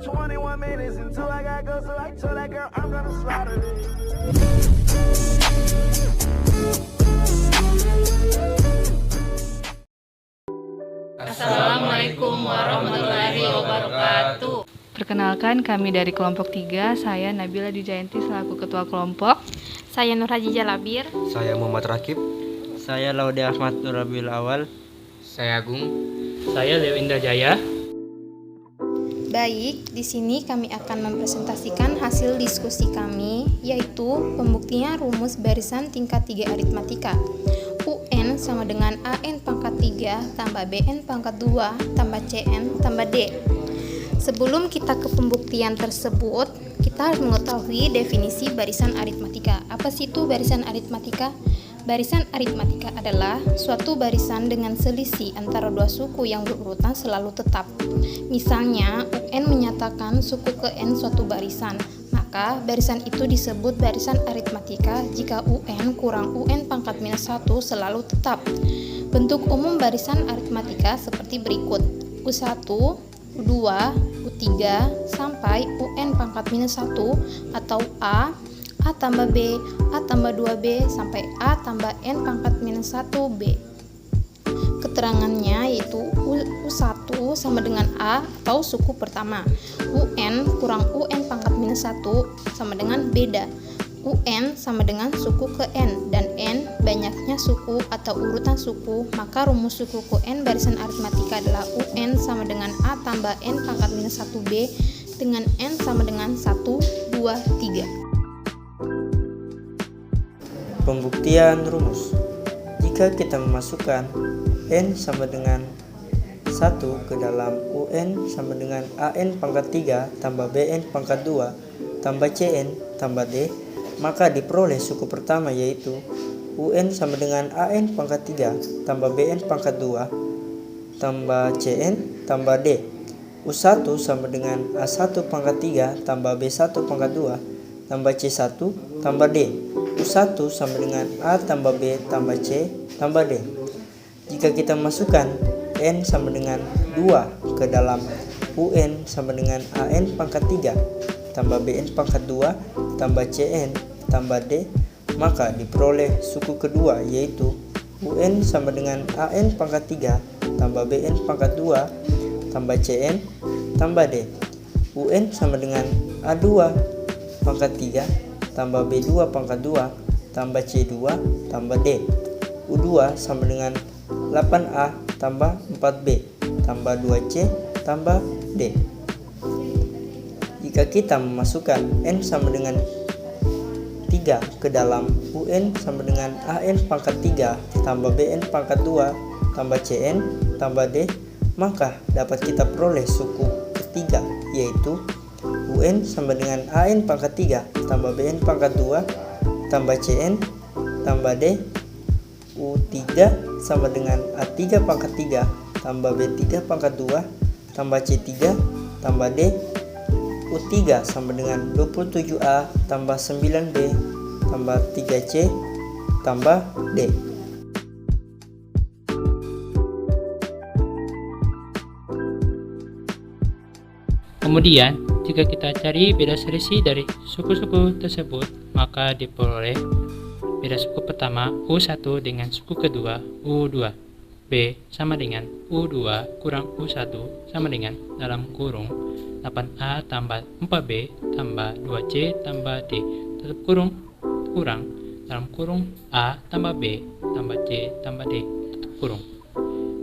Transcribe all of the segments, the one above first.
21 minutes until I gotta go, so I told that girl I'm gonna slaughter it. Assalamualaikum warahmatullahi wabarakatuh. Perkenalkan, kami dari kelompok 3, saya Nabila Dijayanti selaku ketua kelompok. Saya Nur Haji Jalabir. Saya Muhammad Rakib. Saya Laude Ahmad Rabiul Awal. Saya Agung. Saya Leo Indra Jaya. Baik, di sini kami akan mempresentasikan hasil diskusi kami, yaitu pembuktian rumus barisan tingkat 3 aritmatika. UN sama dengan AN pangkat 3 tambah BN pangkat 2 tambah CN tambah D. Sebelum kita ke pembuktian tersebut, kita harus mengetahui definisi barisan aritmatika. Apa sih itu barisan aritmatika? Barisan aritmatika adalah suatu barisan dengan selisih antara dua suku yang berurutan selalu tetap. Misalnya, UN menyatakan suku ke N suatu barisan, maka barisan itu disebut barisan aritmatika jika UN kurang UN pangkat minus 1 selalu tetap. Bentuk umum barisan aritmatika seperti berikut: U1, U2, U3, sampai UN pangkat minus 1 atau A tambah B, A tambah 2B, sampai A tambah N pangkat minus 1B. Keterangannya yaitu U1 sama dengan A atau suku pertama, UN kurang UN pangkat minus 1 sama dengan beda, UN sama dengan suku ke N, dan N banyaknya suku atau urutan suku, maka rumus suku ke N barisan aritmatika adalah UN sama dengan A tambah N pangkat minus 1B dengan N sama dengan 1, 2, 3. Pembuktian rumus. Jika kita memasukkan N sama dengan 1 ke dalam UN sama dengan AN pangkat 3 tambah BN pangkat 2 tambah CN tambah D, maka diperoleh suku pertama yaitu UN sama dengan AN pangkat 3 tambah BN pangkat 2 tambah CN tambah D. U1 sama dengan A1 pangkat 3 tambah B1 pangkat 2 tambah C1 tambah D. U1 sama dengan A tambah B tambah C tambah D. Jika kita masukkan N sama dengan 2 ke dalam UN sama dengan AN pangkat 3 tambah BN pangkat 2 tambah CN tambah D, maka diperoleh suku kedua yaitu UN sama dengan AN pangkat 3 tambah BN pangkat 2 tambah CN tambah D. UN sama dengan A2 pangkat 3 tambah B2 pangkat 2 tambah C2 tambah D. U2 sama dengan 8A tambah 4B tambah 2C tambah D. Jika kita memasukkan N sama dengan 3 ke dalam UN sama dengan AN pangkat 3 tambah BN pangkat 2 tambah CN tambah D, maka dapat kita peroleh suku ketiga yaitu UN sama dengan AN pangkat 3 tambah BN pangkat 2 tambah CN tambah D. U3 sama dengan A3 pangkat 3 tambah B3 pangkat 2 tambah C3 tambah D. U3 sama dengan 27A tambah 9B tambah 3C tambah D. Kemudian, jika kita cari beda selisih dari suku-suku tersebut, maka diperoleh beda suku pertama U1 dengan suku kedua U2. B sama dengan U2 kurang U1 sama dengan dalam kurung 8A tambah 4B tambah 2C tambah D tutup kurung kurang dalam kurung A tambah B tambah C tambah D tutup kurung.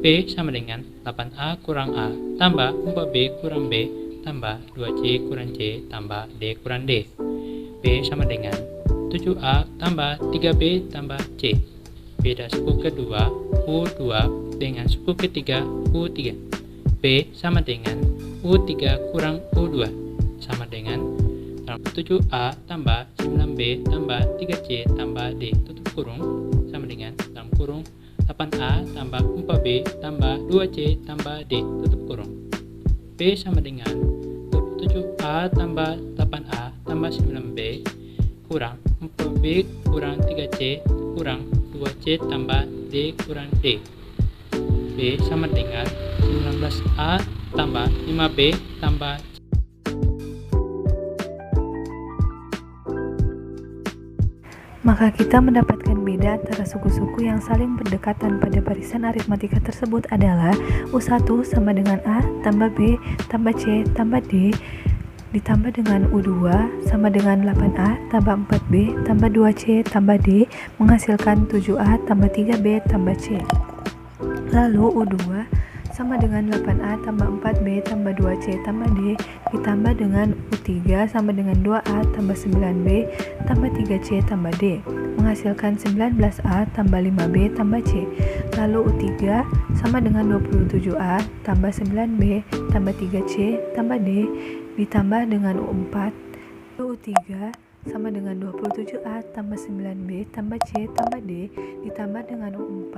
B sama dengan 8A kurang A tambah 4B kurang B tambah 2C kurang C tambah D kurang D. B sama dengan 7A tambah 3B tambah C. Beda suku kedua U2 dengan suku ketiga U3. B sama dengan U3 kurang U2 sama dengan 7A tambah 9B tambah 3C tambah D tutup kurung sama dengan dalam kurung 8A tambah 4B tambah 2C tambah D tutup kurung. B sama dengan 27A tambah 8A tambah 9B kurang 4B kurang 3C kurang 2C tambah D kurang D. B sama dengan 19A tambah 5B tambah Maka kita mendapatkan beda antara suku-suku yang saling berdekatan pada barisan aritmatika tersebut adalah U1 sama dengan A tambah B tambah C tambah D ditambah dengan U2 sama dengan 8A tambah 4B tambah 2C tambah D menghasilkan 7A tambah 3B tambah C. Lalu U2 sama dengan 8A tambah 4B tambah 2C tambah D ditambah dengan U3 sama dengan 2A tambah 9B tambah 3C tambah D menghasilkan 19A tambah 5B tambah C. Lalu U3 sama dengan 27A tambah 9B tambah 3C tambah D ditambah dengan U4. U3 sama dengan 27A tambah 9B tambah C tambah D ditambah dengan U4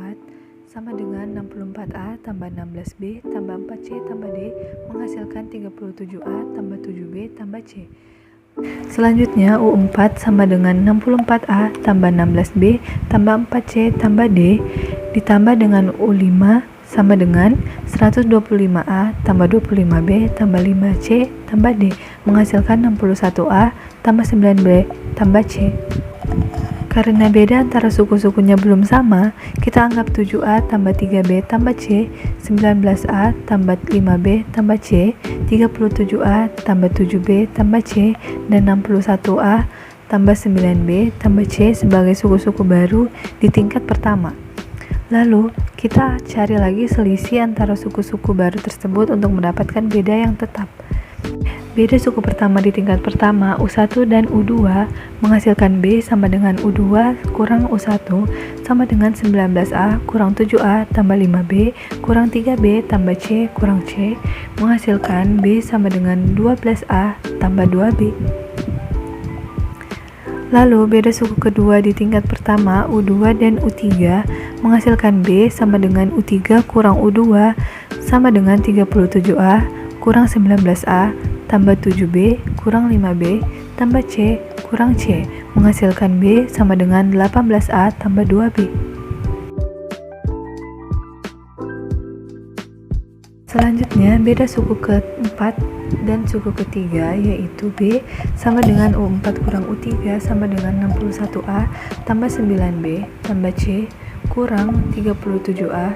sama dengan 64A tambah 16B tambah 4C tambah D menghasilkan 37A tambah 7B tambah C. Selanjutnya U4 sama dengan 64A tambah 16B tambah 4C tambah D ditambah dengan U5 sama dengan 125A tambah 25B tambah 5C tambah D menghasilkan 61A tambah 9B tambah C. Karena beda antara suku-sukunya belum sama, kita anggap 7A tambah 3B tambah C, 19A tambah 5B tambah C, 37A tambah 7B tambah C, dan 61A tambah 9B tambah C sebagai suku-suku baru di tingkat pertama. Lalu, kita cari lagi selisih antara suku-suku baru tersebut untuk mendapatkan beda yang tetap. Beda suku pertama di tingkat pertama, U1 dan U2 menghasilkan B sama dengan U2 kurang U1 sama dengan 19A kurang 7A tambah 5B kurang 3B tambah C kurang C menghasilkan B sama dengan 12A tambah 2B. Lalu beda suku kedua di tingkat pertama, U2 dan U3 menghasilkan B sama dengan U3 kurang U2 sama dengan 37A kurang 19A tambah 7B kurang 5B tambah C kurang C menghasilkan B sama dengan 18A tambah 2B. Selanjutnya beda suku keempat dan suku ketiga yaitu B sama dengan U4 kurang U3 sama dengan 61A tambah 9B tambah C kurang 37A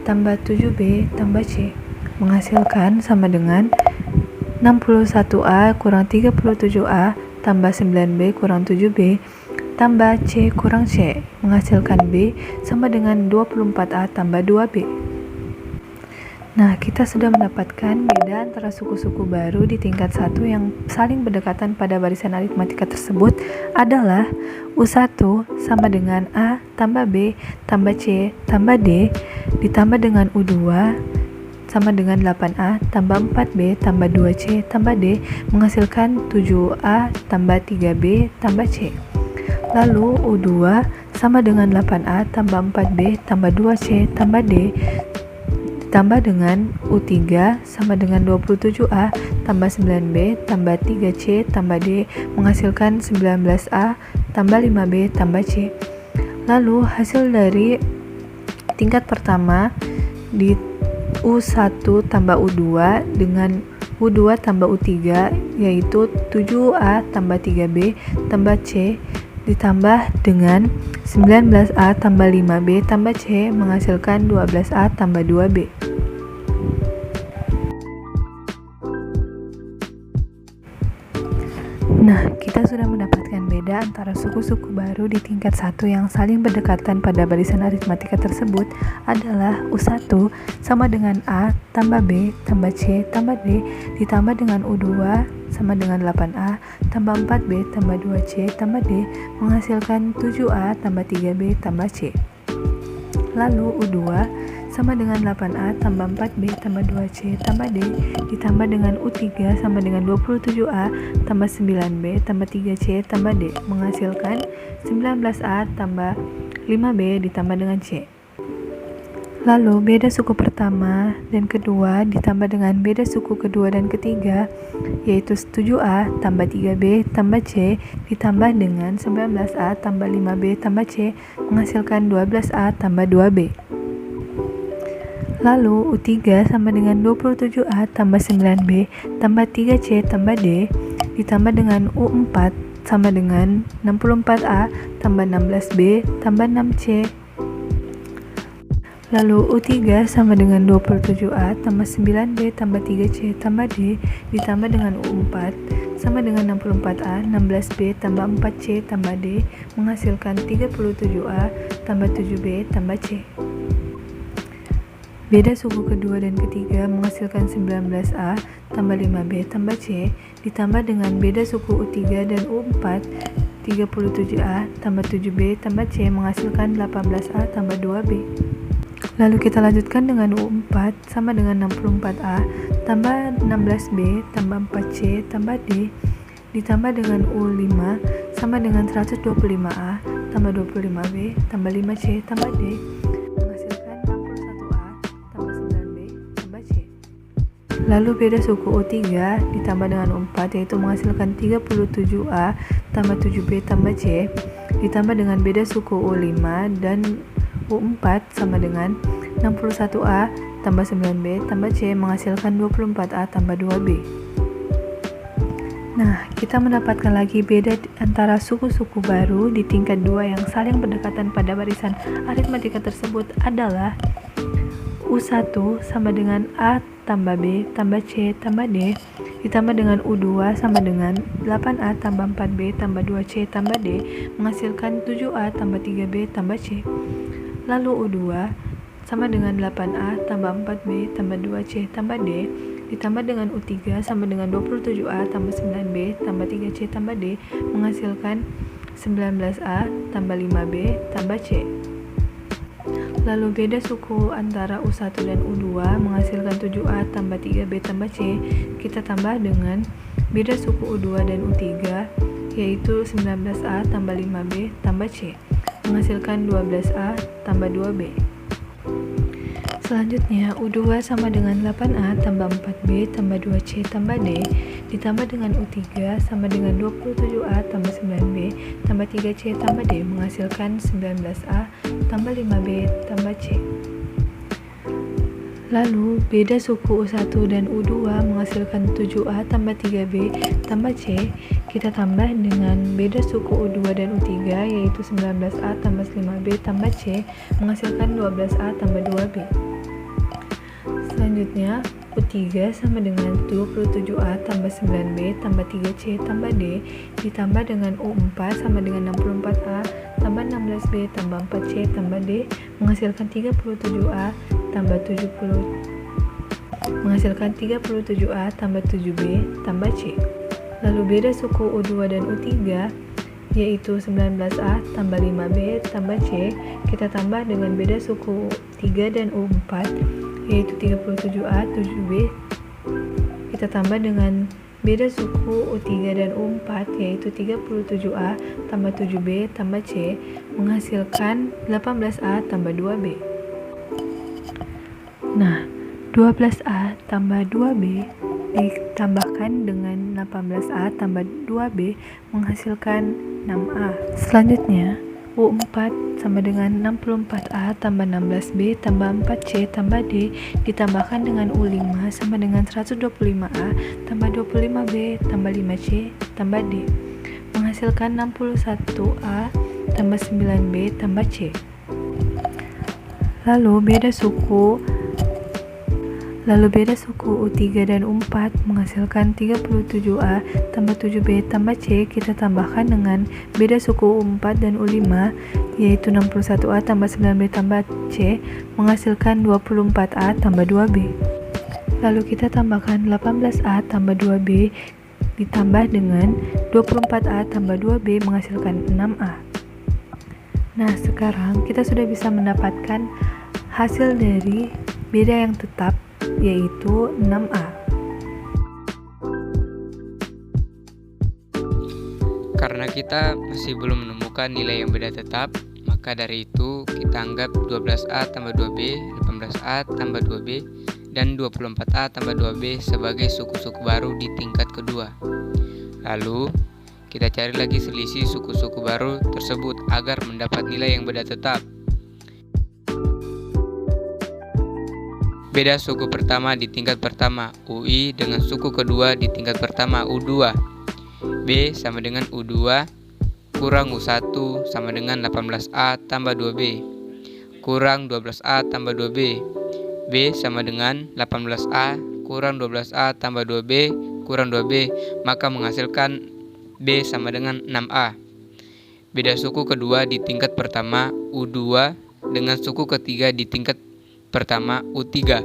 tambah 7B tambah C menghasilkan sama dengan 61A kurang 37A tambah 9B kurang 7B tambah C kurang C menghasilkan B sama dengan 24A tambah 2B. Nah, kita sudah mendapatkan beda antara suku-suku baru di tingkat 1 yang saling berdekatan pada barisan aritmatika tersebut adalah U1 sama dengan A tambah B tambah C tambah D ditambah dengan U2 sama dengan 8A tambah 4B tambah 2C tambah D menghasilkan 7A tambah 3B tambah C. Lalu U2 sama dengan 8A tambah 4B tambah 2C tambah D ditambah dengan U3 sama dengan 27A tambah 9B tambah 3C tambah D menghasilkan 19A tambah 5B tambah C. Lalu hasil dari tingkat pertama di U1 tambah U2 dengan U2 tambah U3 yaitu 7A tambah 3B tambah C ditambah dengan 19A tambah 5B tambah C menghasilkan 12A tambah 2B. Nah, kita sudah mendapatkan beda antara suku-suku baru di tingkat 1 yang saling berdekatan pada barisan aritmatika tersebut adalah U1 sama dengan A tambah B tambah C tambah D ditambah dengan U2 sama dengan 8A tambah 4B tambah 2C tambah D menghasilkan 7A tambah 3B tambah C. Lalu U2 sama dengan 8A tambah 4B tambah 2C tambah D ditambah dengan U3 sama dengan 27A tambah 9B tambah 3C tambah D menghasilkan 19A tambah 5B ditambah dengan C. Lalu beda suku pertama dan kedua ditambah dengan beda suku kedua dan ketiga yaitu 7A tambah 3B tambah C ditambah dengan 19A tambah 5B tambah C menghasilkan 12A tambah 2B. Lalu U3 sama dengan 27A tambah 9B tambah 3C tambah D ditambah dengan U4 sama dengan 64A tambah 16B tambah 6C. Lalu U3 sama dengan 27A tambah 9B tambah 3C tambah D ditambah dengan U4 sama dengan 64A 16B tambah 4C tambah D menghasilkan 37A tambah 7B tambah C. Beda suku kedua dan ketiga menghasilkan 19A tambah 5B tambah C ditambah dengan beda suku U3 dan U4 37A tambah 7B tambah C menghasilkan 18A tambah 2B. Lalu kita lanjutkan dengan U4 sama dengan 64A tambah 16B tambah 4C tambah D ditambah dengan U5 sama dengan 125A tambah 25B tambah 5C tambah D menghasilkan 61A tambah 9B tambah C. Lalu beda suku U3 ditambah dengan U4 yaitu menghasilkan 37A tambah 7B tambah C ditambah dengan beda suku U5 dan U4 sama dengan 61A tambah 9B tambah C menghasilkan 24A tambah 2B. Nah, kita mendapatkan lagi beda antara suku-suku baru di tingkat 2 yang saling berdekatan pada barisan aritmatika tersebut adalah U1 sama dengan A tambah B tambah C tambah D ditambah dengan U2 sama dengan 8A tambah 4B tambah 2C tambah D menghasilkan 7A tambah 3B tambah C. Lalu U2 sama dengan 8A tambah 4B tambah 2C tambah D ditambah dengan U3 sama dengan 27A tambah 9B tambah 3C tambah D menghasilkan 19A tambah 5B tambah C. Lalu beda suku antara U1 dan U2 menghasilkan 7A tambah 3B tambah C. Kita tambah dengan beda suku U2 dan U3 yaitu 19A tambah 5B tambah C menghasilkan 12A tambah 2B. Selanjutnya U2 sama dengan 8A tambah 4B tambah 2C tambah D ditambah dengan U3 sama dengan 27A tambah 9B tambah 3C tambah D menghasilkan 19A tambah 5B tambah C. Lalu beda suku U1 dan U2 menghasilkan 7A tambah 3B tambah C. Kita tambah dengan beda suku U2 dan U3 yaitu 19A tambah 5B tambah C menghasilkan 12A tambah 2B. Selanjutnya U3 sama dengan 27A tambah 9B tambah 3C tambah D ditambah dengan U4 sama dengan 64A tambah 16B tambah 4C tambah D menghasilkan 37A tambah 37A tambah 7B tambah C. Lalu beda suku U2 dan U3 yaitu 19A tambah 5B tambah C kita tambah dengan beda suku U3 dan U4 yaitu 37A 7B kita tambah dengan beda suku U3 dan U4 yaitu 37A tambah 7B tambah C menghasilkan 18A tambah 2B. Nah, 12A tambah 2B ditambahkan dengan 18A tambah 2B menghasilkan 6A. Selanjutnya, U4 sama dengan 64A tambah 16B tambah 4C tambah D ditambahkan dengan U5 sama dengan 125A tambah 25B tambah 5C tambah D menghasilkan 61A tambah 9B tambah C. Lalu beda suku U3 dan U4 menghasilkan 37A tambah 7B tambah C kita tambahkan dengan beda suku U4 dan U5 yaitu 61A tambah 9B tambah C menghasilkan 24A tambah 2B. Lalu kita tambahkan 18A tambah 2B ditambah dengan 24A tambah 2B menghasilkan 6A. Nah, sekarang kita sudah bisa mendapatkan hasil dari beda yang tetap yaitu 6A. Karena kita masih belum menemukan nilai yang beda tetap, maka dari itu kita anggap 12A tambah 2B, 18A tambah 2B, dan 24A tambah 2B sebagai suku-suku baru di tingkat kedua. Lalu, kita cari lagi selisih suku-suku baru tersebut agar mendapat nilai yang beda tetap. Beda suku pertama di tingkat pertama UI dengan suku kedua di tingkat pertama U2. B sama dengan U2 kurang U1 sama dengan 18A tambah 2B kurang 12A tambah 2B. B sama dengan 18A kurang 12A tambah 2B kurang 2B, maka menghasilkan B sama dengan 6A. Beda suku kedua di tingkat pertama U2 dengan suku ketiga di tingkat pertama U3.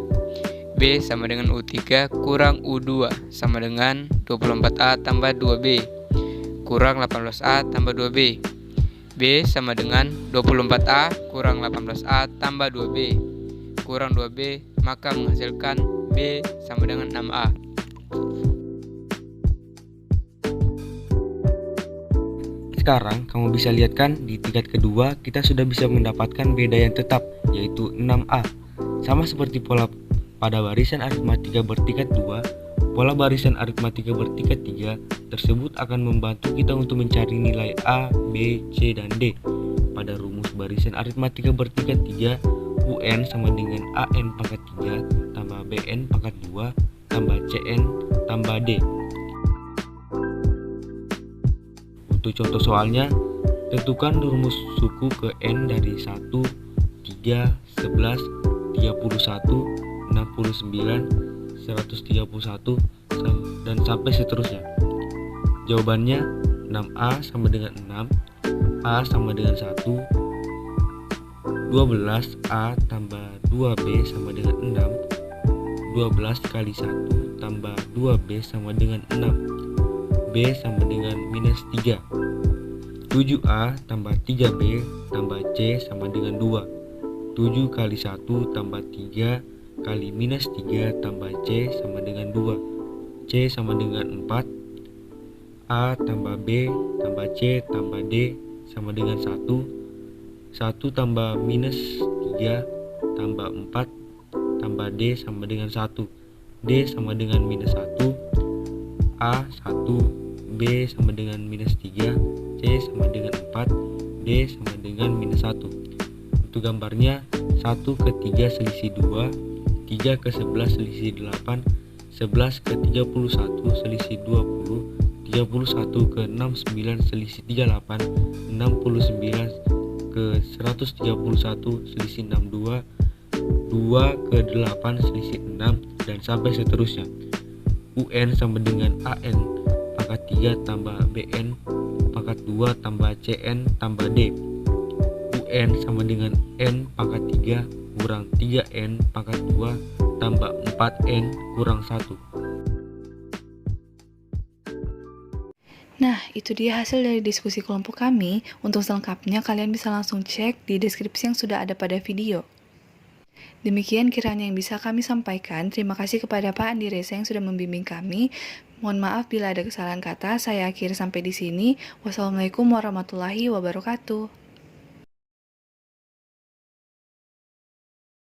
B sama dengan U3 kurang U2 sama dengan 24A tambah 2B kurang 18A tambah 2B. B sama dengan 24A kurang 18A tambah 2B kurang 2B, maka menghasilkan B sama dengan 6A. Sekarang kamu bisa lihat kan di tingkat kedua kita sudah bisa mendapatkan beda yang tetap, yaitu 6A. Sama seperti pola pada barisan aritmatika bertingkat 2, pola barisan aritmatika bertingkat 3 tersebut akan membantu kita untuk mencari nilai A, B, C, dan D. Pada rumus barisan aritmatika bertingkat 3, UN sama dengan AN pangkat 3 tambah BN pangkat 2 tambah CN tambah D. Untuk contoh soalnya, tentukan rumus suku ke N dari 1, 3, 11, 31, 69, 131, dan sampai seterusnya. Jawabannya 6A sama dengan 6, A sama dengan 1, 12A tambah 2B sama dengan 6, 12 kali 1 tambah 2B sama dengan 6, B sama dengan minus 3, 7A tambah 3B tambah C sama dengan 2, 7 kali 1 tambah 3 kali minus 3 tambah C sama dengan 2, C sama dengan 4, A tambah B tambah C tambah D sama dengan 1, 1 tambah minus 3 tambah 4 tambah D sama dengan 1, D sama dengan minus 1, A 1, B sama dengan minus 3, C sama dengan 4, D sama dengan minus 1. Untuk gambarnya 1 ke 3 selisih 2, 3 ke 11 selisih 8, 11 ke 31 selisih 20, 31 ke 69 selisih 38, 69 ke 131 selisih 62, 2 ke 8 selisih 6, dan sampai seterusnya. UN sama dengan AN pangkat 3 tambah BN pangkat 2 tambah CN tambah D. UN sama dengan N pangkat 3 kurang 3N pangkat 2 tambah 4N kurang 1. Nah, itu dia hasil dari diskusi kelompok kami. Untuk selengkapnya kalian bisa langsung cek di deskripsi yang sudah ada pada video. Demikian kiranya yang bisa kami sampaikan. Terima kasih kepada Pak Andi Reza yang sudah membimbing kami. Mohon maaf bila ada kesalahan kata. Saya akhiri sampai di sini. Wassalamualaikum warahmatullahi wabarakatuh.